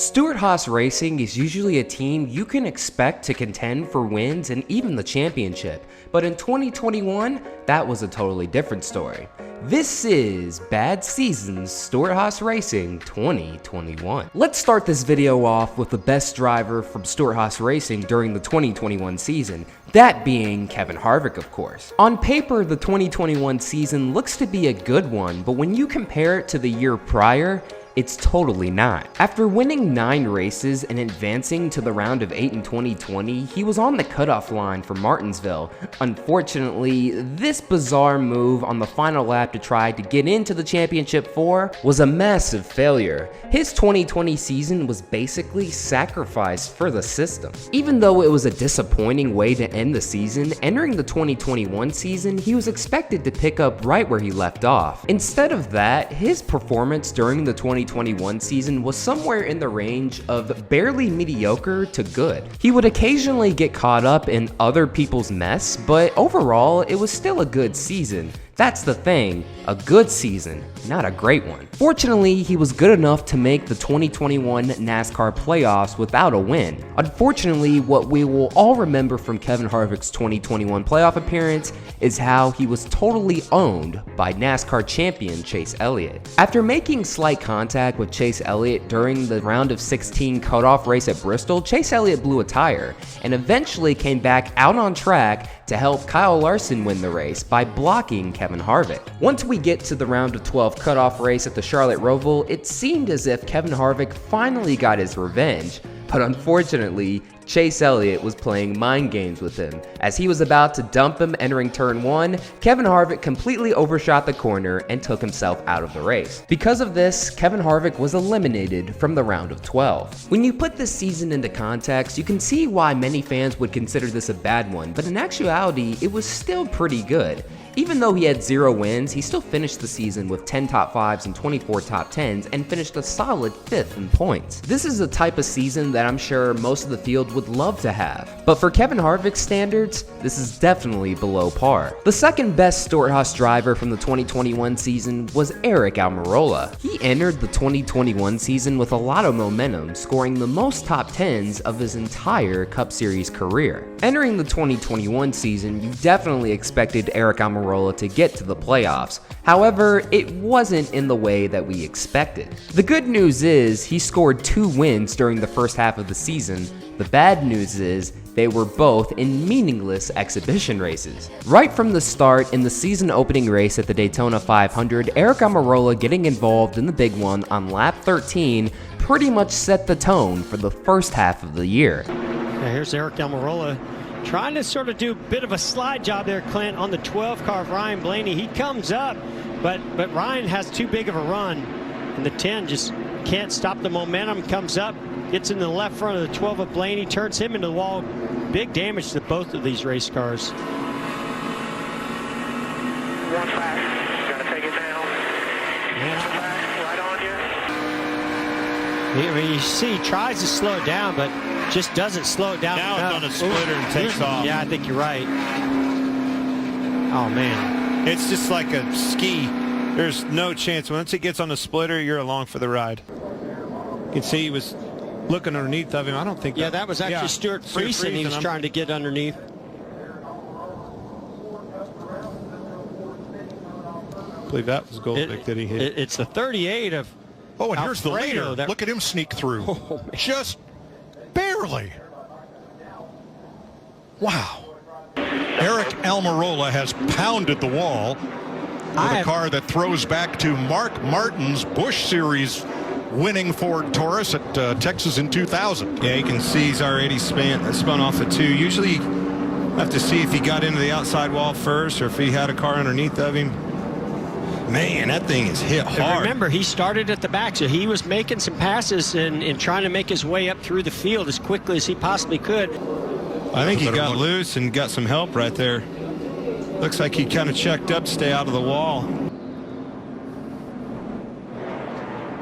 Stewart-Hass Racing is usually a team you can expect to contend for wins and even the championship, but in 2021, that was a totally different story. This is Bad Seasons Stewart-Hass Racing 2021. Let's start this video off with the best driver from Stewart-Hass Racing during the 2021 season, that being Kevin Harvick, of course. On paper, the 2021 season looks to be a good one, but when you compare it to the year prior, it's totally not. After winning 9 races and advancing to the round of 8 in 2020, he was on the cutoff line for Martinsville. Unfortunately, this bizarre move on the final lap to try to get into the championship 4 was a massive failure. His 2020 season was basically sacrificed for the system. Even though it was a disappointing way to end the season, entering the 2021 season, he was expected to pick up right where he left off. Instead of that, his performance during the 2021 season was somewhere in the range of barely mediocre to good. He would occasionally get caught up in other people's mess, but overall, it was still a good season. That's the thing, a good season, not a great one. Fortunately, he was good enough to make the 2021 NASCAR playoffs without a win. Unfortunately, what we will all remember from Kevin Harvick's 2021 playoff appearance is how he was totally owned by NASCAR champion Chase Elliott. After making slight contact with Chase Elliott during the round of 16 cutoff race at Bristol, Chase Elliott blew a tire and eventually came back out on track to help Kyle Larson win the race by blocking Kevin Harvick. Once we get to the round of 12 cutoff race at the Charlotte Roval, it seemed as if Kevin Harvick finally got his revenge, but unfortunately, Chase Elliott was playing mind games with him. As he was about to dump him entering turn 1, Kevin Harvick completely overshot the corner and took himself out of the race. Because of this, Kevin Harvick was eliminated from the round of 12. When you put this season into context, you can see why many fans would consider this a bad one, but in actuality, it was still pretty good. Even though he had 0 wins, he still finished the season with 10 top 5s and 24 top 10s and finished a solid 5th in points. This is a type of season that I'm sure most of the field would love to have, but for Kevin Harvick's standards, this is definitely below par. The second best Stewart-Hass driver from the 2021 season was Aric Almirola. He entered the 2021 season with a lot of momentum, scoring the most top 10s of his entire Cup Series career. Entering the 2021 season, you definitely expected Erik Amarola to get to the playoffs. However, it wasn't in the way that we expected. The good news is he scored 2 wins during the first half of the season. The bad news is they were both in meaningless exhibition races. Right from the start, in the season opening race at the Daytona 500, Aric Almirola getting involved in the big one on lap 13 pretty much set the tone for the first half of the year. Here's Aric Almirola trying to sort of do a bit of a slide job there, Clint, on the 12 car of Ryan Blaney. He comes up, but Ryan has too big of a run, and the 10 just can't stop the momentum. Comes up, gets in the left front of the 12 of Blaney, turns him into the wall. Big damage to both of these race cars. 1 fast, gotta take it down. Right on you. I mean, you see, he tries to slow it down, but just doesn't slow it down. Now it's on a splitter and takes off. Yeah, I think you're right. Oh, man. It's just like a ski. There's no chance. Once it gets on the splitter, you're along for the ride. You can see he was looking underneath of him. I don't think Yeah, that was actually Stuart Friesen he was trying to get underneath. I believe that was Goldvick that he hit. It's the 38 of Oh, and here's the Alfredo. leader. Look at him sneak through. Oh, Just barely. Wow. Aric Almirola has pounded the wall with a car that throws back to Mark Martin's Busch Series winning Ford Taurus at Texas in 2000. Yeah, you can see he's already spun off the 2. Usually you have to see if he got into the outside wall first or if he had a car underneath of him. Man, that thing is hit hard. Remember, he started at the back, so he was making some passes and trying to make his way up through the field as quickly as he possibly could. I think he got loose and got some help right there. Looks like he kind of checked up to stay out of the wall.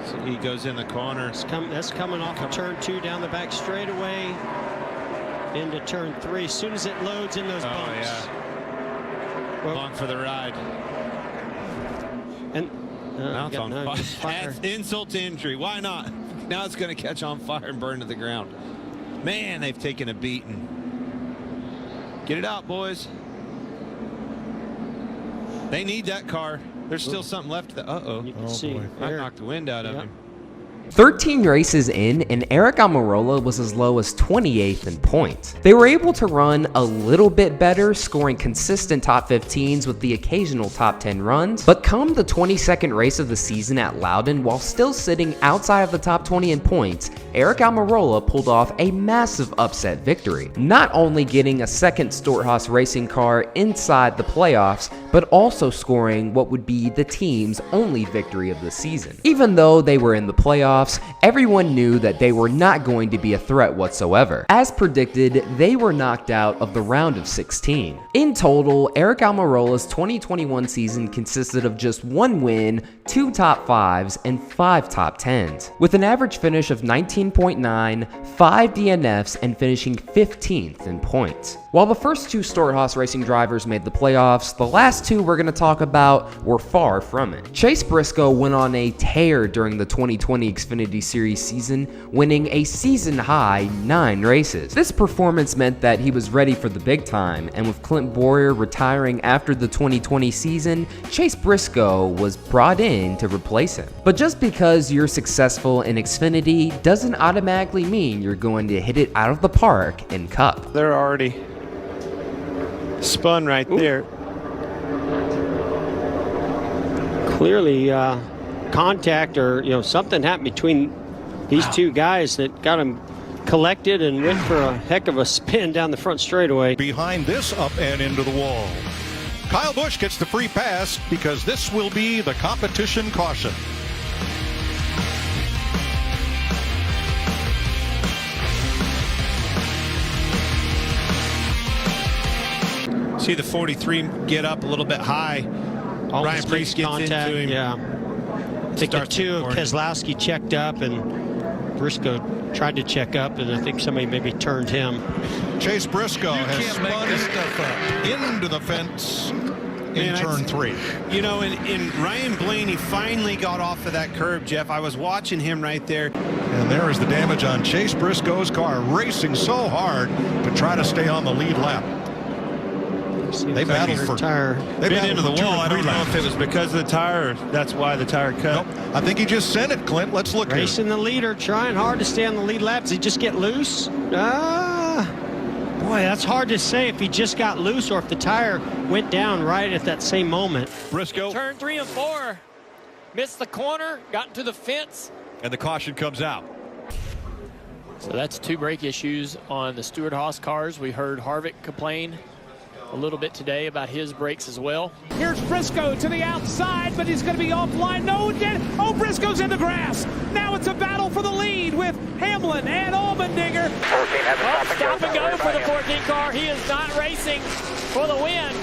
So he goes in the corner. That's coming off of turn 2 down the back straightaway into turn 3. As soon as it loads in those bumps. Oh, yeah. Well, along for the ride. And Mouth on fire. That's insult to injury. Why not? Now it's going to catch on fire and burn to the ground. Man, they've taken a beating. Get it out, boys. They need that car. There's still something left. Uh-oh. You can see. That knocked the wind out of him. 13 races in, and Aric Almirola was as low as 28th in points. They were able to run a little bit better, scoring consistent top 15s with the occasional top 10 runs, but come the 22nd race of the season at Loudon, while still sitting outside of the top 20 in points, Aric Almirola pulled off a massive upset victory, not only getting a second Stewart-Hass Racing car inside the playoffs, but also scoring what would be the team's only victory of the season. Even though they were in the playoffs, everyone knew that they were not going to be a threat whatsoever. As predicted, they were knocked out of the round of 16. In total, Aric Almirola's 2021 season consisted of just 1 win, 2 top 5s, and 5 top 10s, with an average finish of 19.9, 5 DNFs, and finishing 15th in points. While the first 2 Stewart-Hass Racing drivers made the playoffs, the last 2 we're going to talk about were far from it. Chase Briscoe went on a tear during the 2020 Xfinity Series season, winning a season-high 9 races. This performance meant that he was ready for the big time, and with Clint Boyer retiring after the 2020 season, Chase Briscoe was brought in to replace him. But just because you're successful in Xfinity doesn't automatically mean you're going to hit it out of the park in Cup. They're already spun right there. Clearly contact or something happened between these 2 guys that got them collected and went for a heck of a spin down the front straightaway. Behind this up and into the wall. Kyle Busch gets the free pass because this will be the competition caution. See the 43 get up a little bit high. Ryan Preece gets contact, into him. yeah. I think the 2 of Keselowski checked up and Briscoe tried to check up, and I think somebody maybe turned him. Chase Briscoe has spun into the fence in turn 3. And Ryan Blaney finally got off of that curb, Jeff. I was watching him right there. And there is the damage on Chase Briscoe's car, racing so hard to try to stay on the lead lap. They battled for tire. They bit battled into the for wall. I don't know laps. if it was because of the tire or that's why the tire cut. Nope. I think he just sent it, Clint. Let's look here. Racing the leader, trying hard to stay on the lead lap. Does he just get loose? Boy, that's hard to say if he just got loose or if the tire went down right at that same moment. Briscoe. Turn 3 and 4. Missed the corner, got into the fence. And the caution comes out. So that's 2 brake issues on the Stewart-Hass cars. We heard Harvick complain a little bit today about his brakes as well. Here's Briscoe to the outside, but he's going to be offline. No, oh, Briscoe's in the grass. Now it's a battle for the lead with Hamlin and Allmendinger. Stop and go for the 14 car. He is not racing for the win.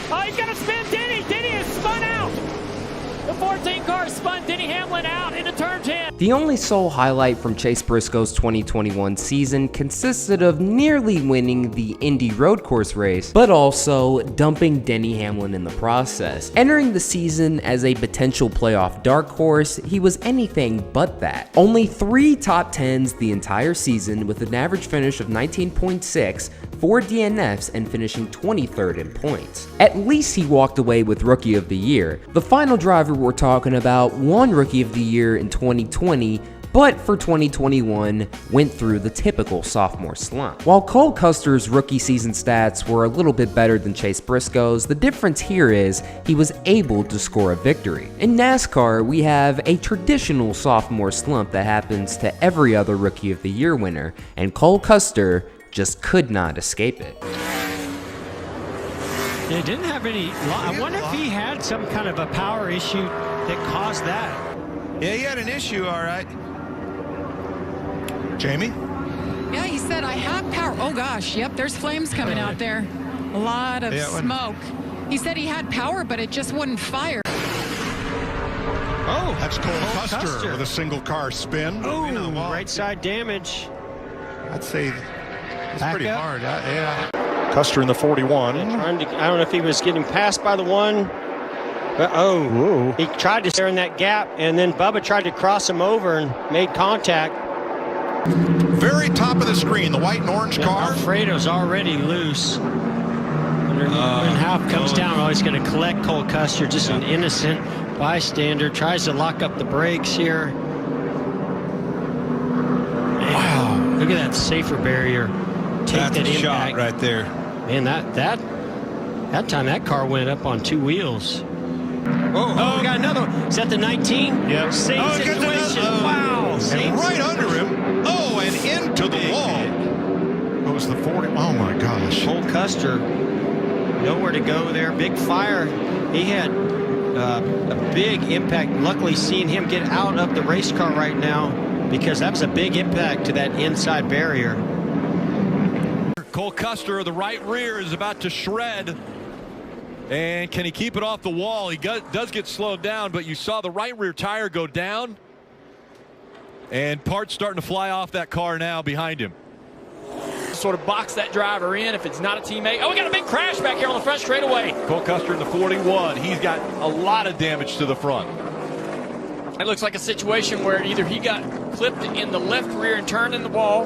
Oh, he's going to spin Denny. Denny is spun out. The 14 car spun Denny Hamlin out into turn 10. The only sole highlight from Chase Briscoe's 2021 season consisted of nearly winning the Indy road course race, but also dumping Denny Hamlin in the process. Entering the season as a potential playoff dark horse, he was anything but that. Only 3 top 10s the entire season with an average finish of 19.6, 4 DNFs, and finishing 23rd in points. At least he walked away with Rookie of the Year. The final driver we're talking about won Rookie of the Year in 2020, but for 2021 went through the typical sophomore slump. While Cole Custer's rookie season stats were a little bit better than Chase Briscoe's, the difference here is he was able to score a victory. In NASCAR, we have a traditional sophomore slump that happens to every other Rookie of the Year winner, and Cole Custer just could not escape it. He didn't have any. I wonder if he had some kind of a power issue that caused that. Yeah, he had an issue, all right. Jamie? Yeah, he said, I have power. Oh, gosh. Yep, there's flames coming out there. A lot of smoke. He said he had power, but it just wouldn't fire. Oh, that's Cole Custer with a single car spin. Oh, right side damage. I'd say it's pretty hard. Yeah. Custer in the 41. I don't know if he was getting passed by the 1. He tried to stare in that gap, and then Bubba tried to cross him over and made contact. Very top of the screen, the white and orange car. Alfredo's already loose. When Half comes down, he's going to collect Cole Custer, just an innocent bystander. Tries to lock up the brakes here. Wow. Look at that safer barrier. That's a shot right there. Man, that time that car went up on two wheels. Oh, we got another one. Is that the 19? Yep. Same situation. Wow. And right under him. Oh, and into the wall. What was the 40? Oh, my gosh. Cole Custer, nowhere to go there. Big fire. He had a big impact. Luckily, seeing him get out of the race car right now, because that was a big impact to that inside barrier. Cole Custer, the right rear, is about to shred. And can he keep it off the wall? He does get slowed down, but you saw the right rear tire go down. And parts starting to fly off that car now behind him. Sort of box that driver in if it's not a teammate. Oh, we got a big crash back here on the front straightaway. Cole Custer in the 41. He's got a lot of damage to the front. It looks like a situation where either he got clipped in the left rear and turned in the wall.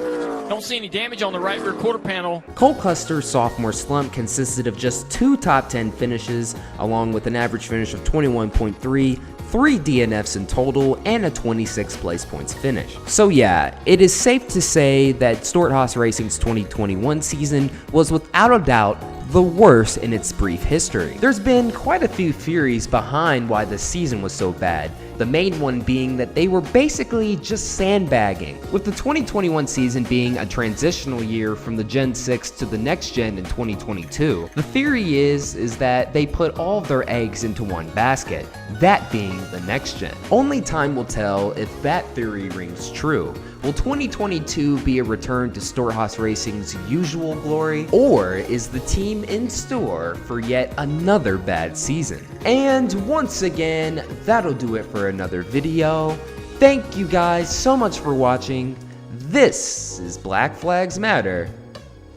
Don't see any damage on the right rear quarter panel. Cole Custer's sophomore slump consisted of just 2 top 10 finishes, along with an average finish of 21.3, 3 DNFs in total, and a 26 place points finish. So yeah, it is safe to say that Stewart-Hass Racing's 2021 season was without a doubt the worst in its brief history. There's been quite a few theories behind why the season was so bad, the main one being that they were basically just sandbagging, with the 2021 season being a transitional year from the Gen 6 to the next gen in 2022. The theory is that they put all of their eggs into one basket, that being the next gen. Only time will tell if that theory rings true. Will 2022 be a return to Stewart-Hass Racing's usual glory, or is the team in store for yet another bad season? And once again, that'll do it for another video. Thank you guys so much for watching. This is Black Flags Matter.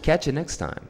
Catch you next time.